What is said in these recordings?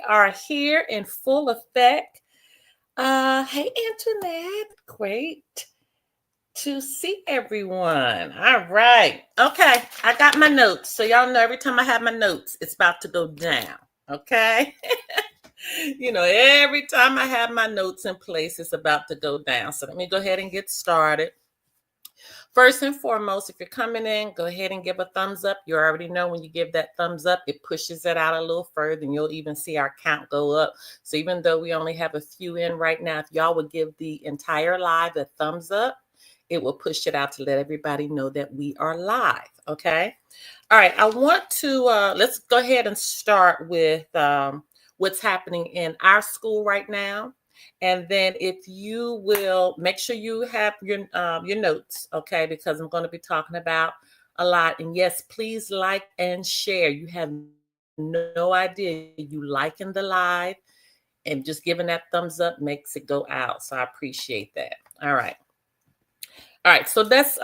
are here in full effect. Hey, Antoinette. Great to see everyone. All right. Okay. I got my notes. So, y'all know every time I have my notes, it's about to go down. Okay. Every time I have my notes in place, it's about to go down. So, let me go ahead and get started. First and foremost, if you're coming in, go ahead and give a thumbs up. You already know when you give that thumbs up, it pushes it out a little further and you'll even see our count go up. So even though we only have a few in right now, if y'all would give the entire live a thumbs up, it will push it out to let everybody know that we are live. Okay. All right. I want to, let's go ahead and start with what's happening in our school right now. And then if you will make sure you have your notes, okay, because I'm going to be talking about a lot. And yes, please like and share. You have no idea you liking the live and just giving that thumbs up makes it go out. So I appreciate that. All right. All right. So that's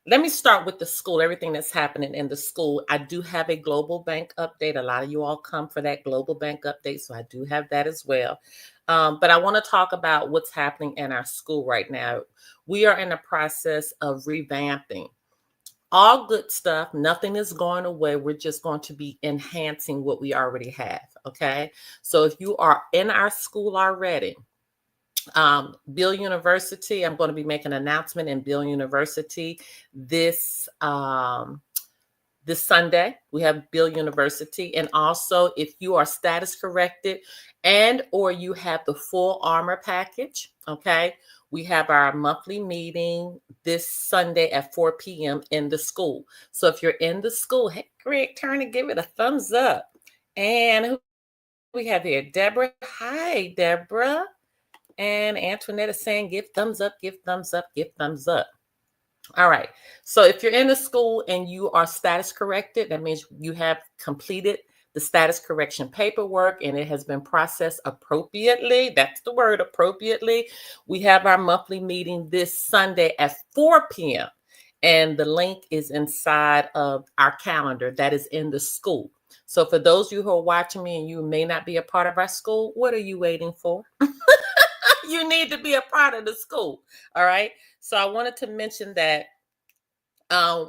let me start with the school, everything that's happening in the school. I do have a global bank update. A lot of you all come for that global bank update, so I do have that as well. But I want to talk about what's happening in our school right now. We are in the process of revamping. All good stuff. Nothing is going away. We're just going to be enhancing what we already have. Okay. So if you are in our school already, Bill University, I'm going to be making an announcement in Bill University this this Sunday. We have Bill University. And also, if you are status corrected and or you have the full armor package, okay, we have our monthly meeting this Sunday at 4 p.m. in the school. So if you're in the school, hey, Greg Turner, give it a thumbs up. And who we have here? Deborah. Hi, Deborah. And Antoinette is saying, give thumbs up, give thumbs up, give thumbs up. All right. So if you're in the school and you are status corrected, that means you have completed the status correction paperwork and it has been processed appropriately. That's the word, appropriately. We have our monthly meeting this Sunday at 4 p.m. And the link is inside of our calendar that is in the school. So for those of you who are watching me and you may not be a part of our school, what are you waiting for? You need to be a part of the school. All right. So I wanted to mention that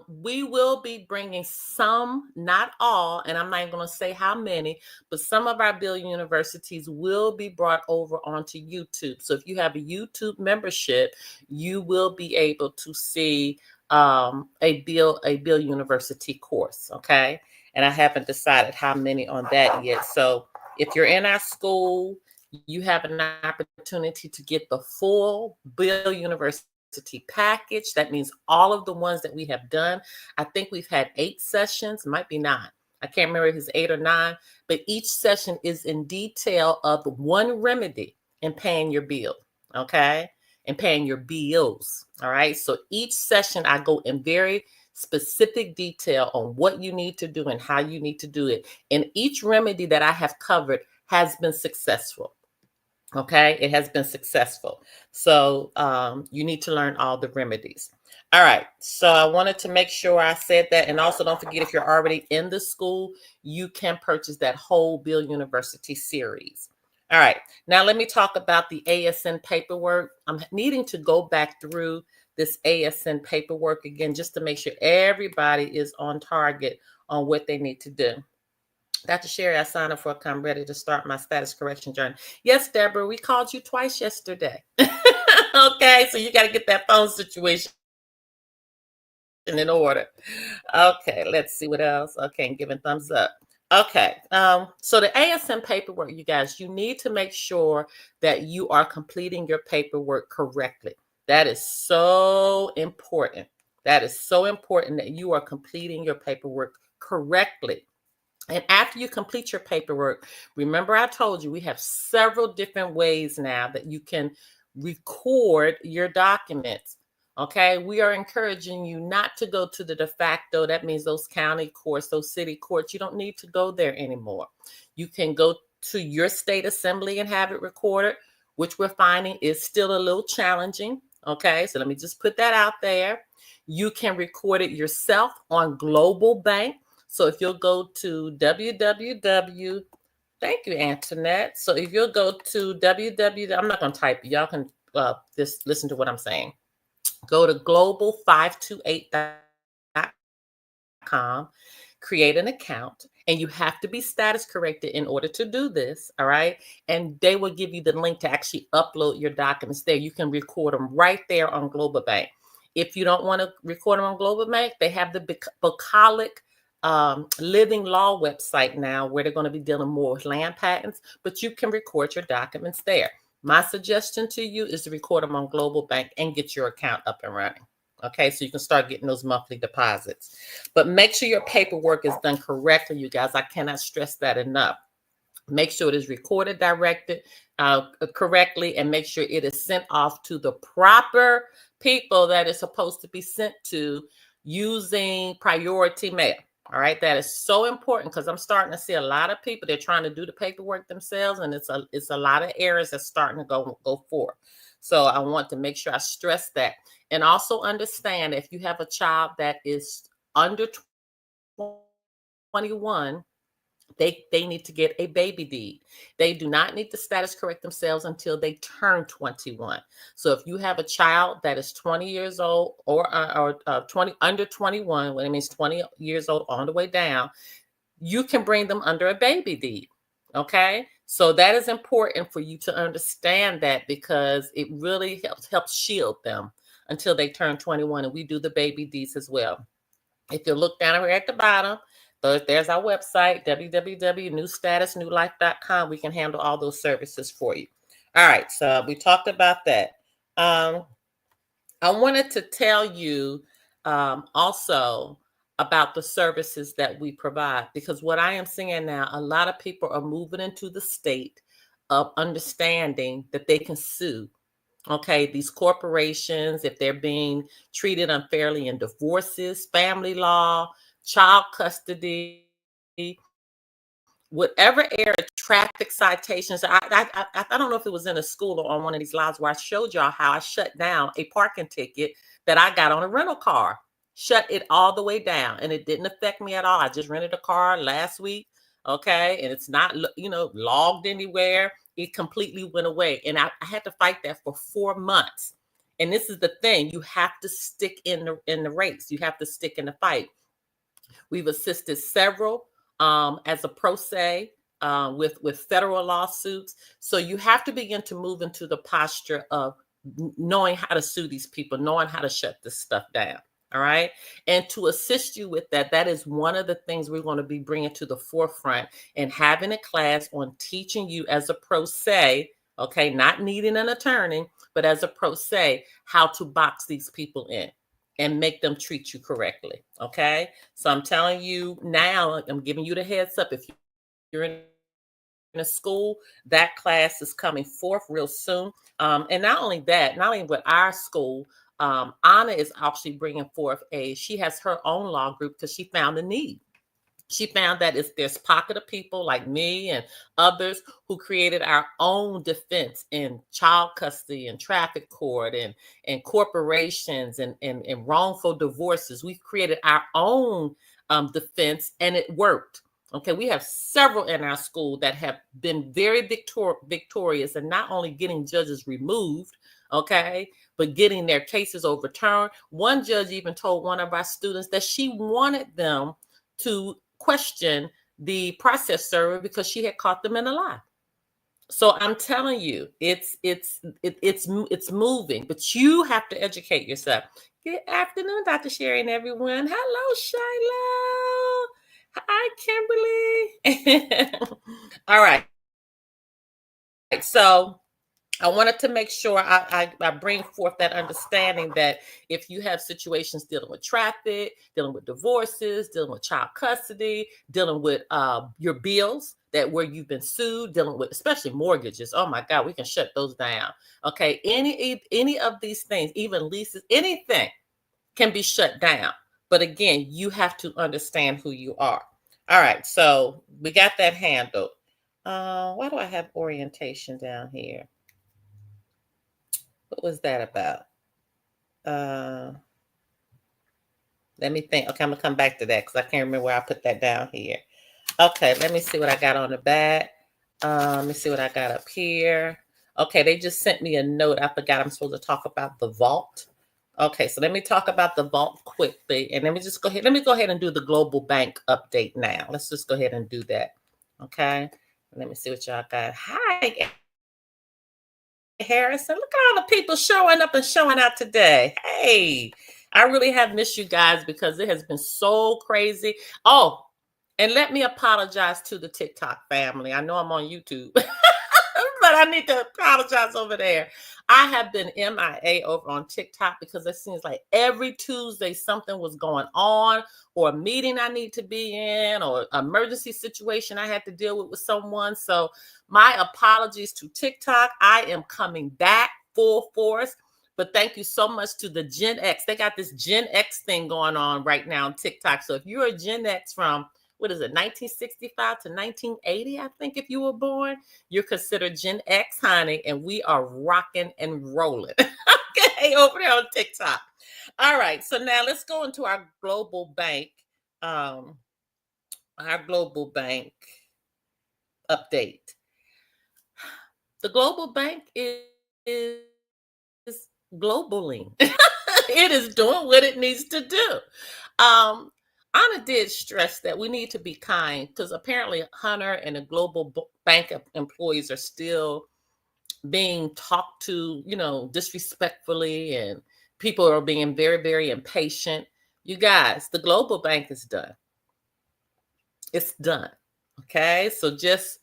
we will be bringing some, not all, and I'm not even going to say how many, but some of our Bill Universities will be brought over onto YouTube. So if you have a YouTube membership, you will be able to see a Bill University course. Okay. And I haven't decided how many on that yet. So if you're in our school, you have an opportunity to get the full Bill University package. That means all of the ones that we have done. I think we've had 8 sessions, might be 9. I can't remember if it's 8 or 9, but each session is in detail of one remedy in paying your bill, okay? And paying your bills, all right? So each session I go in very specific detail on what you need to do and how you need to do it. And each remedy that I have covered has been successful. Okay, it has been successful. So you need to learn all the remedies. All right, so I wanted to make sure I said that. And also don't forget, if you're already in the school, you can purchase that whole Bill University series. All right, now let me talk about the ASN paperwork. I'm needing to go back through this ASN paperwork again, just to make sure everybody is on target on what they need to do. Dr. Sherry, I signed up for I'm ready to start my status correction journey. Yes, Deborah, we called you twice yesterday. Okay, so you got to get that phone situation in order. Okay, let's see what else. Okay, giving thumbs up. Okay, so the ASN paperwork, you guys, you need to make sure that you are completing your paperwork correctly. That is so important. That is so important that you are completing your paperwork correctly. And after you complete your paperwork, remember I told you we have several different ways now that you can record your documents. Okay, we are encouraging you not to go to the de facto. That means those county courts, those city courts. You don't need to go there anymore. You can go to your state assembly and have it recorded, which we're finding is still a little challenging. Okay, so let me just put that out there. You can record it yourself on Global Bank. So if you'll go to www.global, Thank you, Antoinette. So if you'll go to www, I'm not going to type, y'all can just listen to what I'm saying. Go to global528.com, create an account, and you have to be status corrected in order to do this. All right. And they will give you the link to actually upload your documents there. You can record them right there on Global Bank. If you don't want to record them on Global Bank, they have the bucolic living law website now where they're going to be dealing more with land patents, but you can record your documents there. My suggestion to you is to record them on Global Bank and get your account up and running. Okay, so you can start getting those monthly deposits. But make sure your paperwork is done correctly, you guys. I cannot stress that enough. Make sure it is recorded, directed correctly, and make sure it is sent off to the proper people that it's supposed to be sent to using priority mail. All right, that is so important because I'm starting to see a lot of people, they're trying to do the paperwork themselves, and it's a lot of errors that's starting to go forth. So I want to make sure I stress that. And also understand if you have a child that is under 21, they need to get a baby deed. They do not need to status correct themselves until they turn 21. So if you have a child that is 20 years old or 20 under 21, when it means 20 years old on the way down, you can bring them under a baby deed. Okay, so that is important for you to understand that because it really helps shield them until they turn 21, and we do the baby deeds as well. If you look down here at the bottom, there's our website, www.newstatusnewlife.com. We can handle all those services for you. All right, so we talked about that. I wanted to tell you also about the services that we provide, because what I am seeing now, a lot of people are moving into the state of understanding that they can sue. Okay, these corporations, if they're being treated unfairly in divorces, family law, child custody, whatever area, traffic citations. I don't know if it was in a school or on one of these lives where I showed y'all how I shut down a parking ticket that I got on a rental car. Shut it all the way down, and it didn't affect me at all. I just rented a car last week, okay, and it's not logged anywhere. It completely went away, and I had to fight that for 4 months. And this is the thing: you have to stick in the race. You have to stick in the fight. We've assisted several as a pro se with federal lawsuits. So you have to begin to move into the posture of knowing how to sue these people, knowing how to shut this stuff down. All right. And to assist you with that, that is one of the things we're going to be bringing to the forefront and having a class on teaching you as a pro se, okay, not needing an attorney, but as a pro se, how to box these people in and make them treat you correctly. Okay. So I'm telling you now, I'm giving you the heads up. If you're in a school, that class is coming forth real soon. And not only that, not only with our school, Anna is actually bringing forth she has her own law group because she found a need. She found that there's pocket of people like me and others who created our own defense in child custody and traffic court and corporations and wrongful divorces. We've created our own defense, and it worked. Okay, we have several in our school that have been very victorious and not only getting judges removed, okay, but getting their cases overturned. One judge even told one of our students that she wanted them to question the process server because she had caught them in a lie. So I'm telling you, it's moving, but you have to educate yourself. Good afternoon, Dr. Sherry and everyone. Hello, Shiloh. Hi, Kimberly. All right. So I wanted to make sure I bring forth that understanding that if you have situations dealing with traffic, dealing with divorces, dealing with child custody, dealing with your bills that where you've been sued, dealing with especially mortgages. Oh my God, we can shut those down. Okay, any of these things, even leases, anything can be shut down. But again, you have to understand who you are. All right, so we got that handled. Why do I have orientation down here? What was that about? Let me think. Okay, I'm gonna come back to that because I can't remember where I put that down here. Okay, let me see what I got on the back. Let me see what I got up here. Okay, they just sent me a note. I forgot I'm supposed to talk about the vault. Okay, so let me talk about the vault quickly, and let me just go ahead. Let me go ahead and do the global bank update now. Let's just go ahead and do that. Okay, let me see what y'all got. Hi, Harrison. Look at all the people showing up and showing out today. Hey, I really have missed you guys because it has been so crazy. Oh, and let me apologize to the TikTok family. I know I'm on YouTube. But I need to apologize over there. I have been MIA over on TikTok because it seems like every Tuesday something was going on, or a meeting I need to be in, or emergency situation I had to deal with someone. So my apologies to TikTok. I am coming back full force. But thank you so much to the Gen X. They got this Gen X thing going on right now on TikTok. So if you're a Gen X from, what is it, 1965 to 1980, I think, if you were born, you're considered Gen X, honey, and we are rocking and rolling. Okay, over there on TikTok. All right, so now let's go into our global bank, our global bank update. The global bank is globaling. It is doing what it needs to do. Anna did stress that we need to be kind because apparently Hunter and the global bank employees are still being talked to, disrespectfully, and people are being very, very impatient. You guys, the global bank is done. It's done. Okay. So just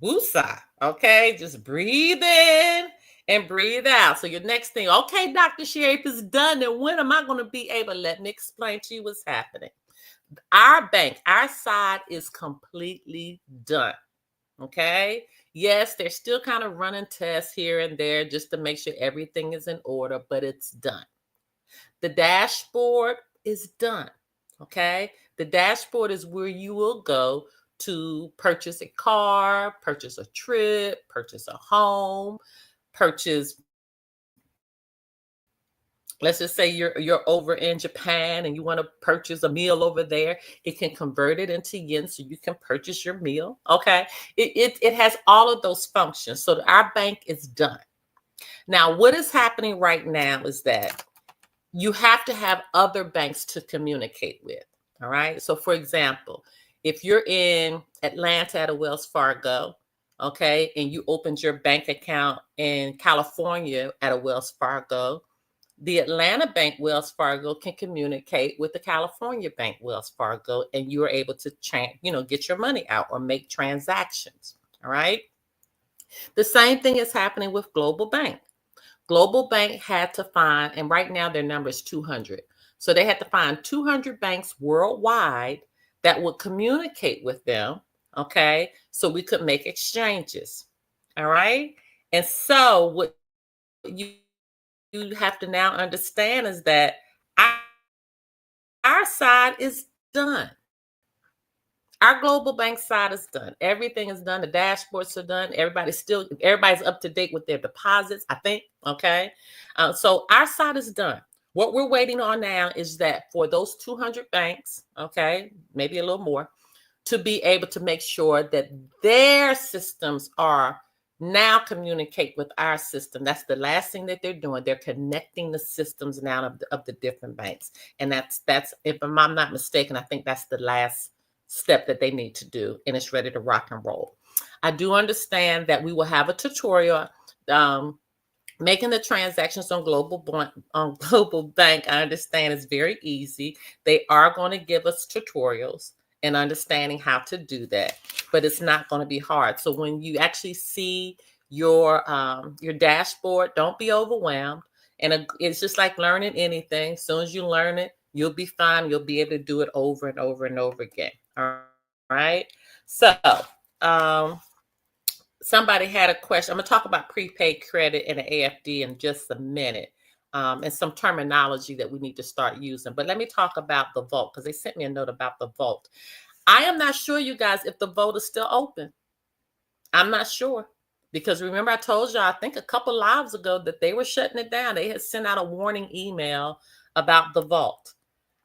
woosah. Okay. Just breathe in and breathe out. So your next thing, okay, Dr. Sherry, if it's done, then when am I going to be able to let me explain to you what's happening? Our bank, our side is completely done. Okay. Yes, they're still kind of running tests here and there just to make sure everything is in order, but it's done. The dashboard is done. Okay. The dashboard is where you will go to purchase a car, purchase a trip, purchase a home, purchase, let's just say you're over in Japan and you want to purchase a meal over there. It can convert it into yen so you can purchase your meal. Okay. It has all of those functions. So our bank is done. Now, what is happening right now is that you have to have other banks to communicate with. All right. So for example, if you're in Atlanta at a Wells Fargo, okay, and you opened your bank account in California at a Wells Fargo, the Atlanta bank Wells Fargo can communicate with the California bank Wells Fargo, and you are able to get your money out or make transactions. All right. The same thing is happening with Global Bank. Global Bank had to find, and right now their number is 200. So they had to find 200 banks worldwide that would communicate with them. Okay. So we could make exchanges. All right. And so what you have to now understand is that our side is done. Our global bank side is done. Everything is done. The dashboards are done. Everybody's up to date with their deposits, I think. Okay. So our side is done. What we're waiting on now is that for those 200 banks, okay, maybe a little more, to be able to make sure that their systems are now communicate with our system. That's the last thing that they're doing. They're connecting the systems now of the different banks. And that's, if I'm not mistaken, I think that's the last step that they need to do, and it's ready to rock and roll. I do understand that we will have a tutorial making the transactions on Global Bank. I understand is very easy. They are going to give us tutorials and understanding how to do that, but it's not going to be hard. So when you actually see your dashboard, don't be overwhelmed. And it's just like learning anything. As soon as you learn it, you'll be fine. You'll be able to do it over and over and over again. All right. So somebody had a question. I'm going to talk about prepaid credit and an AFD in just a minute, and some terminology that we need to start using. But let me talk about the vault, because they sent me a note about the vault. I am not sure, you guys, if the vault is still open. I'm not sure, because remember I told you, I think a couple lives ago, that they were shutting it down. They had sent out a warning email about the vault.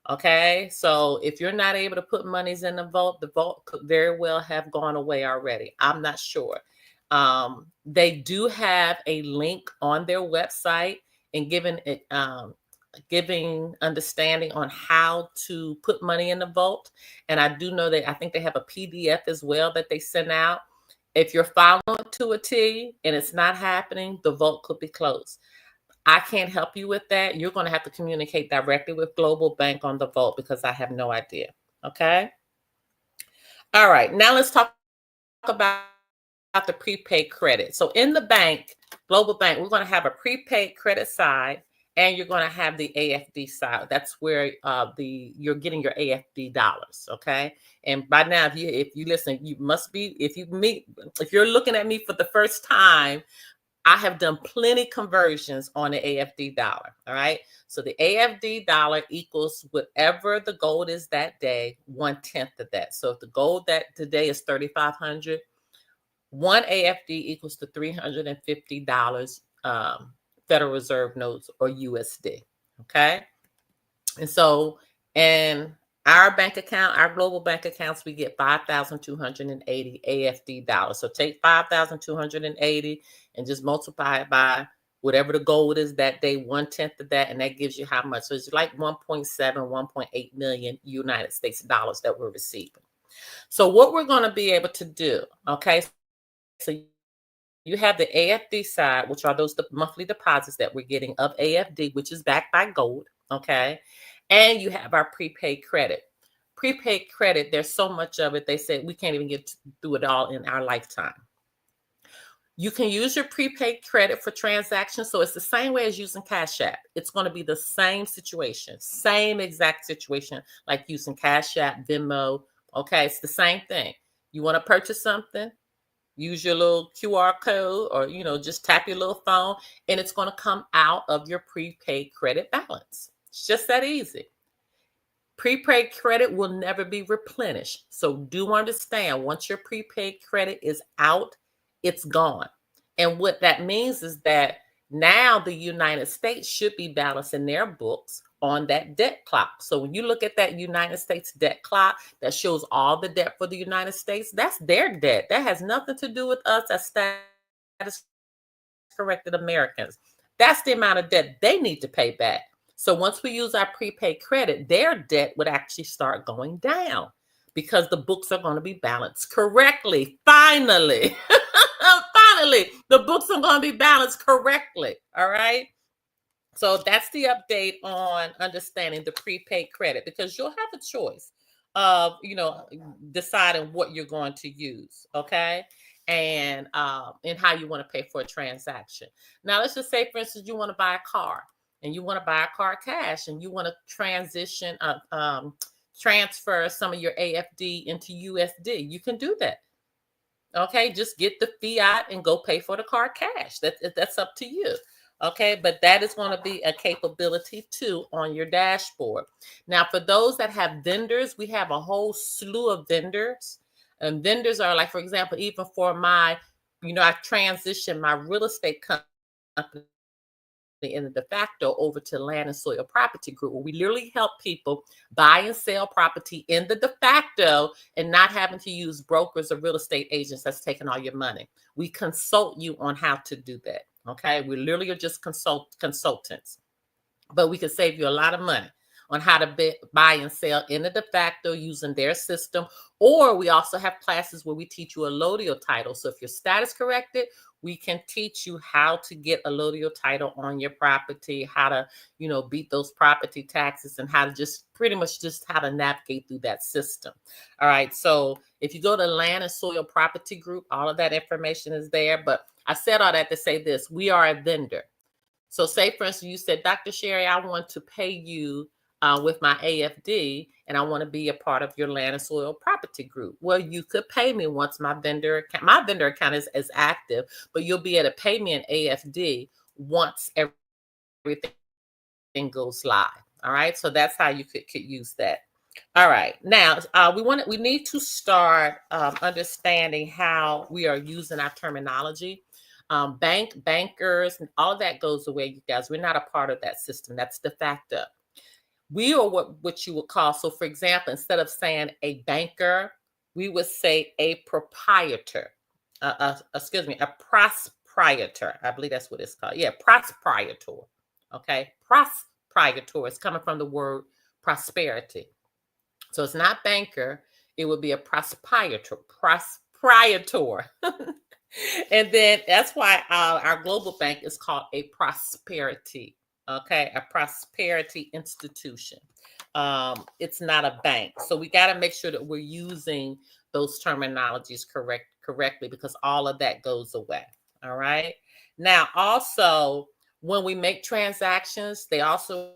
Okay, so if you're not able to put monies in the vault could very well have gone away already. I'm not sure. They do have a link on their website and giving understanding on how to put money in the vault. And I do know that I think they have a PDF as well that they send out. If you're following to a T and it's not happening, the vault could be closed. I can't help you with that. You're going to have to communicate directly with Global Bank on the vault because I have no idea. Okay. All right. Now let's talk about the prepaid credit. So in the bank, Global Bank, we're going to have a prepaid credit side and you're going to have the AFD side. That's where you're getting your AFD dollars. Okay. And by now, if you listen, you must be, if you're looking at me for the first time, I have done plenty conversions on the AFD dollar. All right. So the AFD dollar equals whatever the gold is that day, 1/10 of that. So if the gold that today is 3,500, one AFD equals to $350 Federal Reserve notes or USD. Okay. And so, in our bank account, our global bank accounts, we get 5,280 AFD dollars. So take 5,280 and just multiply it by whatever the goal is that day, 1/10 of that, and that gives you how much. So it's like 1.7, 1.8 million United States dollars that we're receiving. So what we're going to be able to do, okay? So you have the AFD side, which are those monthly deposits that we're getting of AFD, which is backed by gold, okay? And you have our prepaid credit. Prepaid credit, there's so much of it, they said we can't even get through it all in our lifetime. You can use your prepaid credit for transactions. So it's the same way as using Cash App. It's going to be the same situation, same exact situation like using Cash App, Venmo. Okay, it's the same thing. You want to purchase something, use your little QR code or, just tap your little phone and it's going to come out of your prepaid credit balance. It's just that easy. Prepaid credit will never be replenished. So do understand, once your prepaid credit is out, it's gone. And what that means is that now the United States should be balancing their books on that debt clock. So when you look at that United States debt clock that shows all the debt for the United States, that's their debt. That has nothing to do with us as status corrected Americans. That's the amount of debt they need to pay back. So once we use our prepaid credit, their debt would actually start going down because the books are going to be balanced correctly. Finally, finally, the books are going to be balanced correctly. All right. So that's the update on understanding the prepaid credit because you'll have a choice of, deciding what you're going to use. Okay. And how you want to pay for a transaction. Now, let's just say, for instance, you want to buy a car and you want to buy a car cash and you want to transfer some of your AFD into USD. You can do that. Okay, just get the fiat and go pay for the car cash. That's up to you. Okay, but that is going to be a capability too on your dashboard. Now, for those that have vendors, we have a whole slew of vendors. And vendors are like, for example, even for my, I transitioned my real estate company in the de facto over to Land and Soil Property Group, where we literally help people buy and sell property in the de facto and not having to use brokers or real estate agents that's taking all your money. We consult you on how to do that. Okay, we literally are just consultants, but we can save you a lot of money on how to buy and sell in the de facto using their system. Or we also have classes where we teach you a allodial title. So if your status corrected, we can teach you how to get a allodial title on your property, how to, beat those property taxes and how to just pretty much just how to navigate through that system. All right. So if you go to Land and Soil Property Group, all of that information is there. But I said all that to say this: we are a vendor. So say, for instance, you said, Dr. Sherry, I want to pay you with my AFD and I want to be a part of your Land and Soil Property Group. Well, you could pay me once my vendor account is active, but you'll be able to pay me an AFD once everything goes live. All right. So that's how you could use that. All right. Now we need to start understanding how we are using our terminology. Bankers, and all of that goes away, you guys. We're not a part of that system. That's de facto. We are what you would call, so for example, instead of saying a banker, we would say a proprietor. Excuse me, a proprietor. I believe that's what it's called. Yeah, proprietor. Okay, proprietor is coming from the word prosperity. So it's not banker, it would be a proprietor. Proprietor. And then that's why our global bank is called a prosperity. Okay, a prosperity institution. It's not a bank, so we got to make sure that we're using those terminologies correctly, because all of that goes away. All right. Now, also, when we make transactions, they also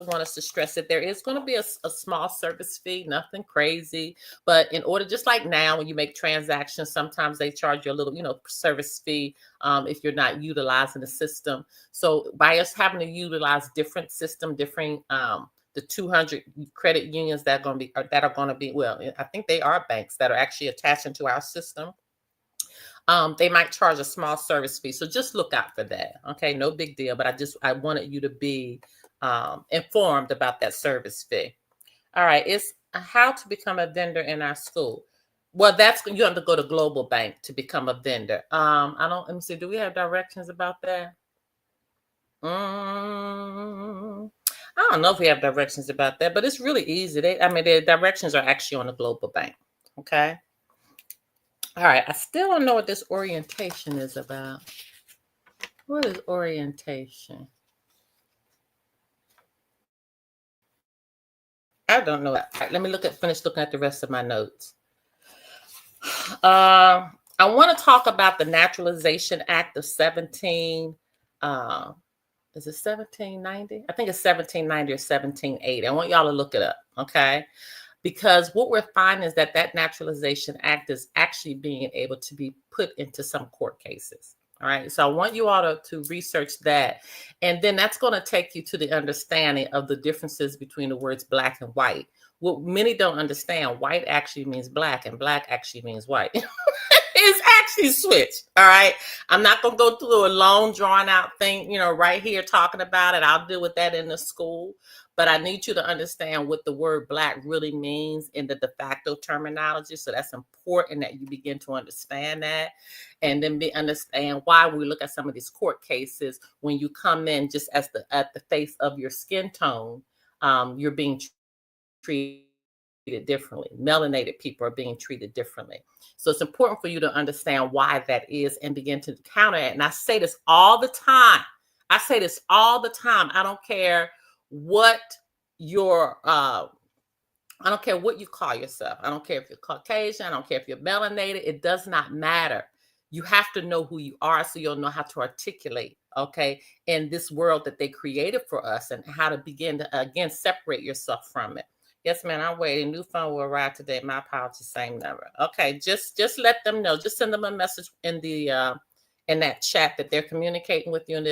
want us to stress that there is going to be a small service fee, nothing crazy. But in order, just like now, when you make transactions, sometimes they charge you a little, service fee if you're not utilizing the system. So by us having to utilize different system, different the 200 credit unions that are going to be, well, I think they are banks that are actually attached into our system. They might charge a small service fee. So just look out for that. Okay, no big deal. But I wanted you to be informed about that service fee. All right, it's how to become a vendor in our school. Well, you have to go to Global Bank to become a vendor. Let me see, do we have directions about that? I don't know if we have directions about that, but it's really easy. The directions are actually on the Global Bank. Okay. All right, I still don't know what this orientation is about. What is orientation? I don't know. Right, let me finish looking at the rest of my notes. I want to talk about the Naturalization Act of 17. Is it 1790? I think it's 1790 or 1780. I want y'all to look it up, okay? Because what we're finding is that Naturalization Act is actually being able to be put into some court cases. All right. So I want you all to research that. And then that's going to take you to the understanding of the differences between the words black and white. What many don't understand, white actually means black and black actually means white. It's actually switched. All right. I'm not going to go through a long drawn out thing, right here talking about it. I'll deal with that in the school. But I need you to understand what the word black really means in the de facto terminology. So that's important that you begin to understand that. And then understand why we look at some of these court cases. When you come in just at the face of your skin tone, you're being treated differently. Melanated people are being treated differently. So it's important for you to understand why that is and begin to counter it. And I say this all the time. I don't care what I don't care what you call yourself. I don't care if you're Caucasian. I don't care if you're melanated. It does not matter. You have to know who you are so you'll know how to articulate, okay, in this world that they created for us, and how to begin to, again, separate yourself from it. Yes, ma'am, I'm waiting. New phone will arrive today. My apologies, same number. Okay, just let them know. Just send them a message in that chat that they're communicating with you, and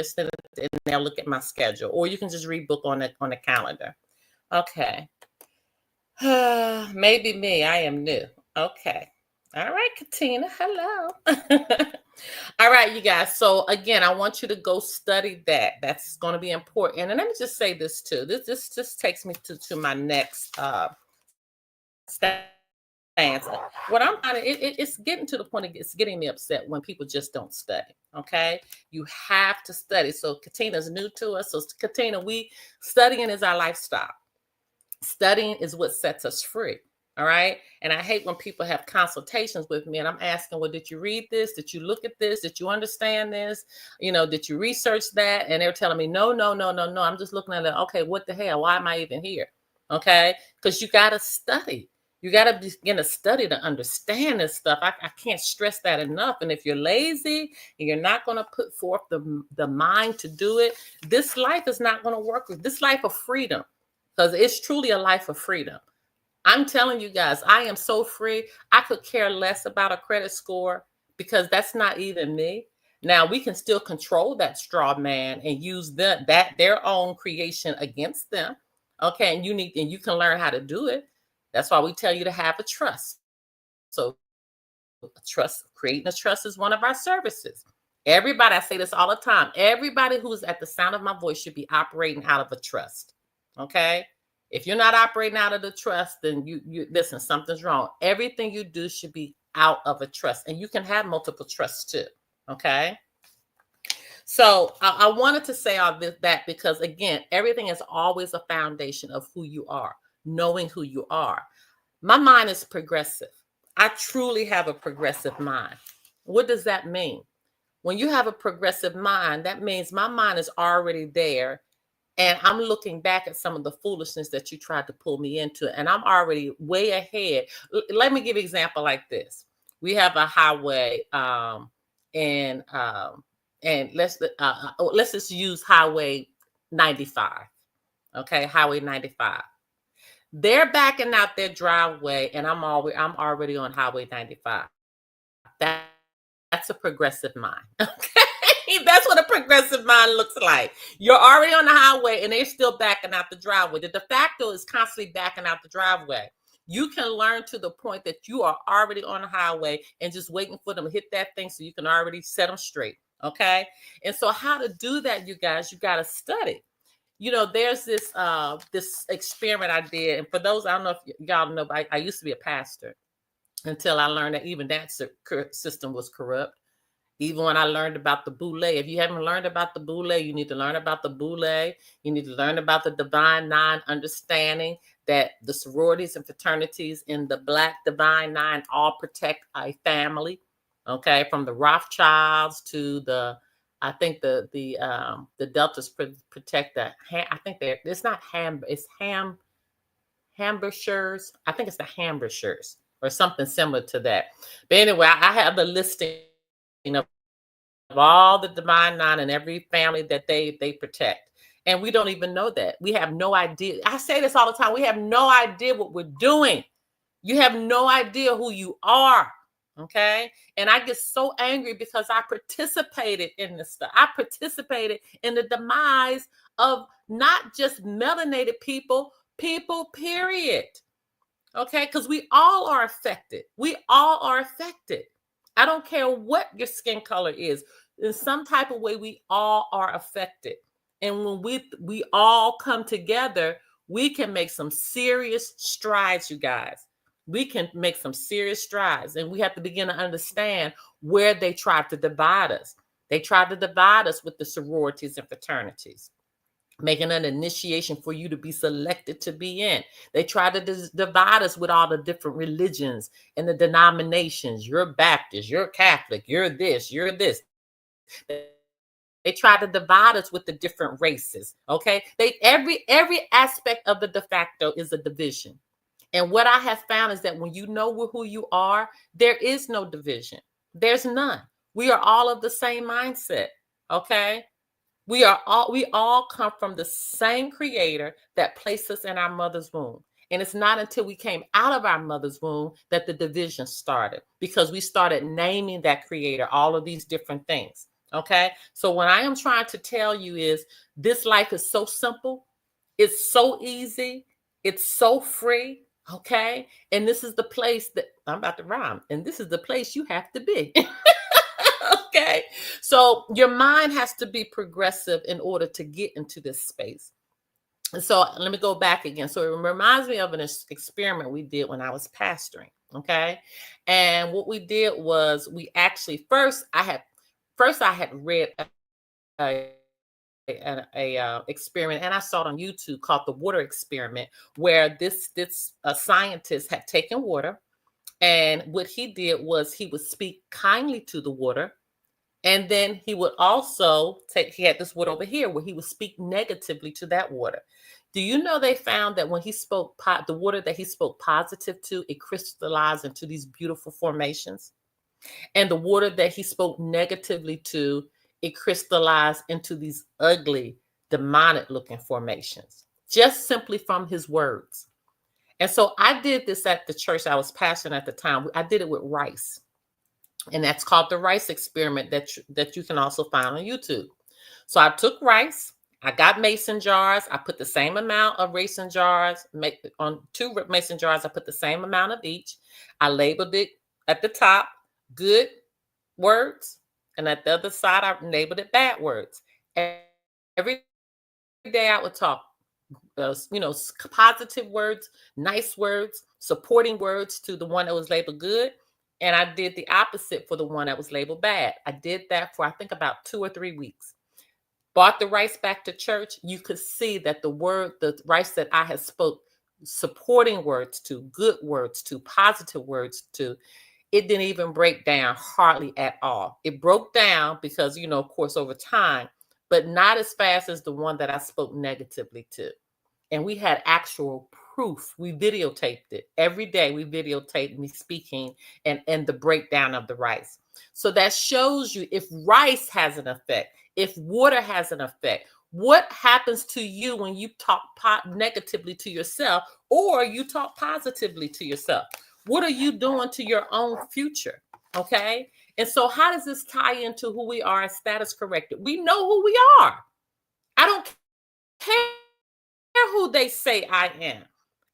they'll look at my schedule. Or you can just read book on the calendar. Okay. Maybe me. I am new. Okay. All right, Katina. Hello. All right, you guys. So again, I want you to go study that. That's going to be important. And let me just say this too. This just takes me to my next stance. What I'm finding, it's getting to the point, it's getting me upset when people just don't study. Okay, you have to study. So Katina's new to us. So Katina, studying is our lifestyle. Studying is what sets us free. All right. And I hate when people have consultations with me and I'm asking, well, did you read this? Did you look at this? Did you understand this? Did you research that? And they're telling me, no. I'm just looking at it. Okay, what the hell? Why am I even here? Okay. Because you got to study. You got to begin to study to understand this stuff. I can't stress that enough. And if you're lazy and you're not going to put forth the mind to do it, this life is not going to work with this life of freedom, because it's truly a life of freedom. I'm telling you guys, I am so free. I could care less about a credit score because that's not even me. Now we can still control that straw man and use their own creation against them. Okay, and you can learn how to do it. That's why we tell you to have a trust. So creating a trust is one of our services. Everybody, I say this all the time, everybody who's at the sound of my voice should be operating out of a trust. Okay. If you're not operating out of the trust, then you listen, something's wrong. Everything you do should be out of a trust. And you can have multiple trusts too. Okay. So I wanted to say all this that because again, everything is always a foundation of who you are, knowing who you are. My mind is progressive. I truly have a progressive mind. What does that mean? When you have a progressive mind, that means my mind is already there. And I'm looking back at some of the foolishness that you tried to pull me into, and I'm already way ahead. Let me give you an example like this. We have a highway, and let's just use Highway 95. Okay, Highway 95. They're backing out their driveway, and I'm already on Highway 95. That's a progressive mind. Okay. That's what a progressive mind looks like. You're already on the highway and they're still backing out the driveway. The de facto is constantly backing out the driveway. You can learn to the point that you are already on the highway and just waiting for them to hit that thing so you can already set them straight. Okay. And so how to do that, you guys, you got to study. You know, there's this experiment I did. And for those, I don't know if y'all know, but I used to be a pastor until I learned that even that system was corrupt. Even when I learned about the Boule, if you haven't learned about the Boule, you need to learn about the Boule. You need to learn about the Divine Nine, understanding that the sororities and fraternities in the Black Divine Nine all protect a family. Okay, from the Rothschilds to I think the Deltas protect the. I think it's not it's Hamburgers. I think it's the Hamburgers or something similar to that. But anyway, I have the listing of all the Divine Nine and every family that they protect. And we don't even know that. We have no idea. I say this all the time. We have no idea what we're doing. You have no idea who you are. Okay. And I get so angry because I participated in this stuff. I participated in the demise of not just melanated people, period. Okay. Because we all are affected. We all are affected. I don't care what your skin color is. In some type of way, we all are affected. And when we all come together, we can make some serious strides, you guys. We can make some serious strides. And we have to begin to understand where they tried to divide us. They tried to divide us with the sororities and fraternities, making an initiation for you to be selected to be in. They try to divide us with all the different religions and the denominations. You're Baptist, you're Catholic, you're this, you're this. They try to divide us with the different races. Okay. Every aspect of the de facto is a division. And what I have found is that when you know who you are, there is no division. There's none. We are all of the same mindset. Okay. We all come from the same creator that placed us in our mother's womb. And it's not until we came out of our mother's womb that the division started, because we started naming that creator all of these different things. Okay. So what I am trying to tell you is this life is so simple. It's so easy. It's so free. Okay. And this is the place that I'm about to rhyme. And this is the place you have to be. Okay. So your mind has to be progressive in order to get into this space. And so let me go back again. So it reminds me of an experiment we did when I was pastoring. Okay. And what we did was we actually first I had read a experiment, and I saw it on YouTube, called the water experiment, where this scientist had taken water, and what he did was he would speak kindly to the water, and then he would also he had this water over here where he would speak negatively to that water. Do you know they found that when he spoke the water that he spoke positive to, it crystallized into these beautiful formations, and the water that he spoke negatively to, it crystallized into these ugly, demonic looking formations, just simply from his words. And so I did this at the church I was pastoring at the time. I did it with rice. And that's called the rice experiment that you can also find on YouTube. So I took rice. I got mason jars. I put the same amount of mason jars. On 2 mason jars, I put the same amount of each. I labeled it at the top, good words. And at the other side, I labeled it bad words. And every day I would talk positive words, nice words, supporting words to the one that was labeled good. And I did the opposite for the one that was labeled bad. I did that for, I think, about 2 or 3 weeks. Brought the rice back to church. You could see that the rice that I had spoke supporting words to, good words to, positive words to, it didn't even break down hardly at all. It broke down because, of course, over time, but not as fast as the one that I spoke negatively to. And we had actual proof. We videotaped it. Every day we videotaped me speaking and the breakdown of the rice. So that shows you if rice has an effect, if water has an effect, what happens to you when you talk negatively to yourself or you talk positively to yourself? What are you doing to your own future? Okay. And so how does this tie into who we are as status corrected? We know who we are. I don't care who they say I am.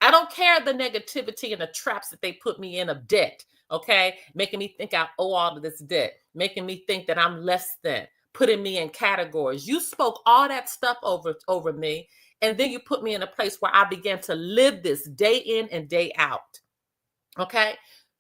I don't care the negativity and the traps that they put me in of debt. Okay. Making me think I owe all of this debt, making me think that I'm less than, putting me in categories. You spoke all that stuff over me. And then you put me in a place where I began to live this day in and day out. Okay.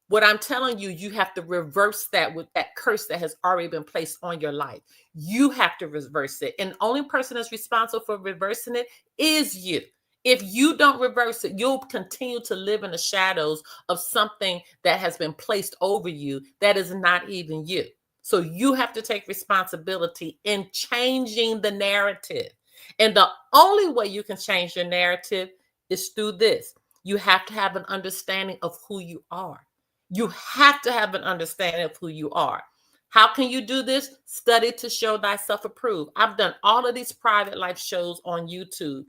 What I'm telling you, you have to reverse that with that curse that has already been placed on your life. You have to reverse it. And the only person that's responsible for reversing it is you. If you don't reverse it, you'll continue to live in the shadows of something that has been placed over you that is not even you. So you have to take responsibility in changing the narrative. And the only way you can change your narrative is through this. You have to have an understanding of who you are. You have to have an understanding of who you are. How can you do this? Study to show thyself approved. I've done all of these private life shows on YouTube,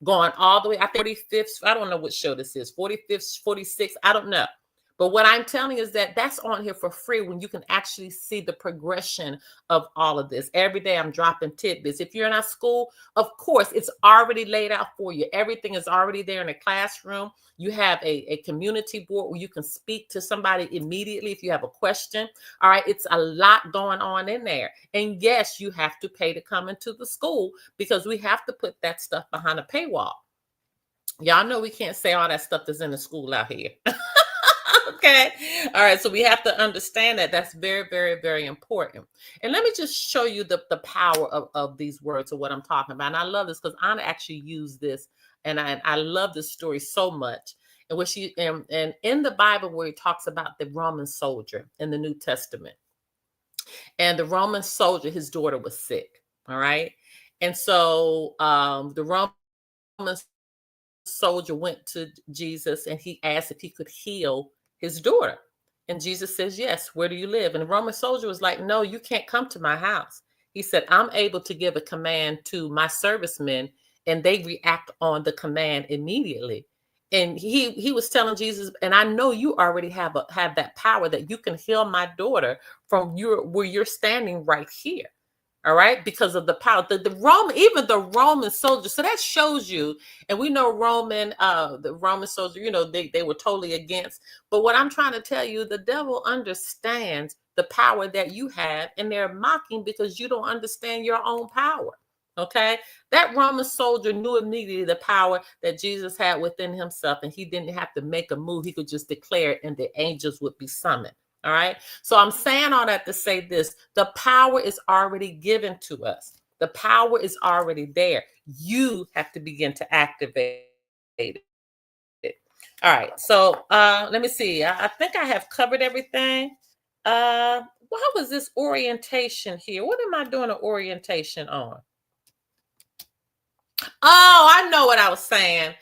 going all the way, I think 45th, I don't know what show this is, 45th, 46th, I don't know. But what I'm telling you is that that's on here for free when you can actually see the progression of all of this. Every day I'm dropping tidbits. If you're in our school, of course, it's already laid out for you. Everything is already there in the classroom. You have a community board where you can speak to somebody immediately if you have a question. All right, it's a lot going on in there. And yes, you have to pay to come into the school because we have to put that stuff behind a paywall. Y'all know we can't say all that stuff that's in the school out here. Okay. All right. So we have to understand that that's very, very, very important. And let me just show you the power of these words of what I'm talking about. And I love this because Anna actually used this. And I love this story so much. And what she and in the Bible where he talks about the Roman soldier in the New Testament. And the Roman soldier, his daughter was sick. All right. And so the Roman soldier went to Jesus and he asked if he could heal his daughter. And Jesus says, yes, where do you live? And the Roman soldier was like, no, you can't come to my house. He said, I'm able to give a command to my servicemen and they react on the command immediately. And he was telling Jesus, and I know you already have that power that you can heal my daughter from where you're standing right here. All right, because of the power, even the Roman soldiers. So that shows you, and we know the Roman soldier, they were totally against. But what I'm trying to tell you, the devil understands the power that you have, and they're mocking because you don't understand your own power. Okay, that Roman soldier knew immediately the power that Jesus had within himself, and he didn't have to make a move. He could just declare it, and the angels would be summoned. All right. So I'm saying all that to say this. The power is already given to us. The power is already there. You have to begin to activate it. All right. So let me see. I think I have covered everything. What was this orientation here? What am I doing an orientation on? Oh, I know what I was saying.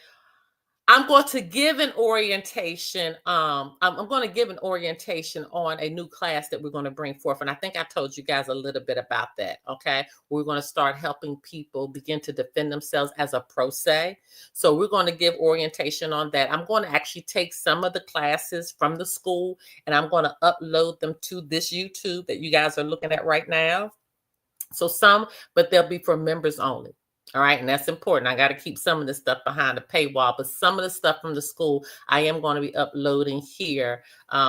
I'm going to give an orientation. I'm going to give an orientation on a new class that we're going to bring forth. And I think I told you guys a little bit about that. Okay. We're going to start helping people begin to defend themselves as a pro se. So we're going to give orientation on that. I'm going to actually take some of the classes from the school and I'm going to upload them to this YouTube that you guys are looking at right now. So but they'll be for members only. All right. And that's important. I got to keep some of this stuff behind the paywall, but some of the stuff from the school, I am going to be uploading here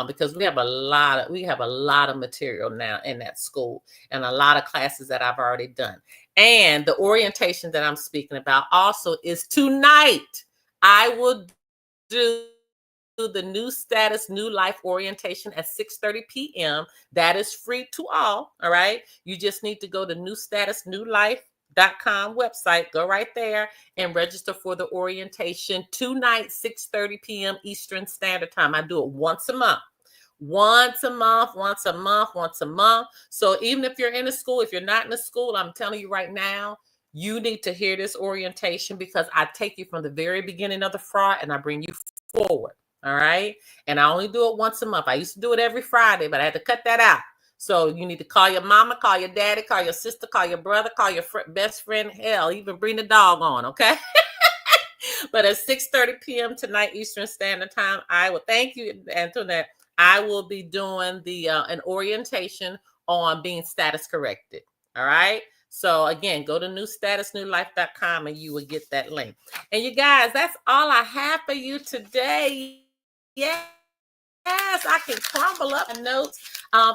because we have a lot of material now in that school and a lot of classes that I've already done. And the orientation that I'm speaking about also is tonight. I will do the new status, new life orientation at 6:30 p.m. That is free to all. All right. You just need to go to newstatusnewlife.com website. Go right there and register for the orientation tonight, 6:30 p.m. Eastern Standard Time. I do it once a month. Once a month. So even if you're in a school, if you're not in a school, I'm telling you right now, you need to hear this orientation because I take you from the very beginning of the fraud and I bring you forward. All right. And I only do it once a month. I used to do it every Friday, but I had to cut that out. So you need to call your mama, call your daddy, call your sister, call your brother, call your best friend. Hell, even bring the dog on. Okay. But at 6:30 p.m. tonight, Eastern Standard Time, I will thank you, Antoinette. I will be doing the an orientation on being status corrected. All right. So again, go to newstatusnewlife.com and you will get that link. And you guys, that's all I have for you today. Yes, I can crumble up my notes.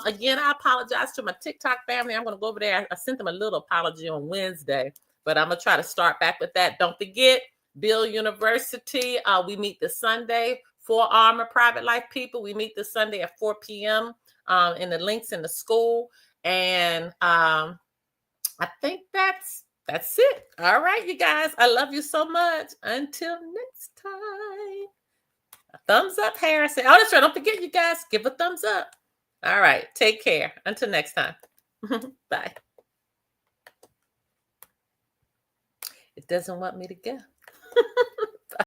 Again, I apologize to my TikTok family. I'm going to go over there. I sent them a little apology on Wednesday, but I'm going to try to start back with that. Don't forget, Bill University. We meet this Sunday. For Armor Private Life people, we meet this Sunday at 4 p.m. In the links in the school. And I think that's it. All right, you guys. I love you so much. Until next time. A thumbs up, Harrison. Oh, that's right. Don't forget, you guys. Give a thumbs up. All right. Take care. Until next time. Bye. It doesn't want me to go.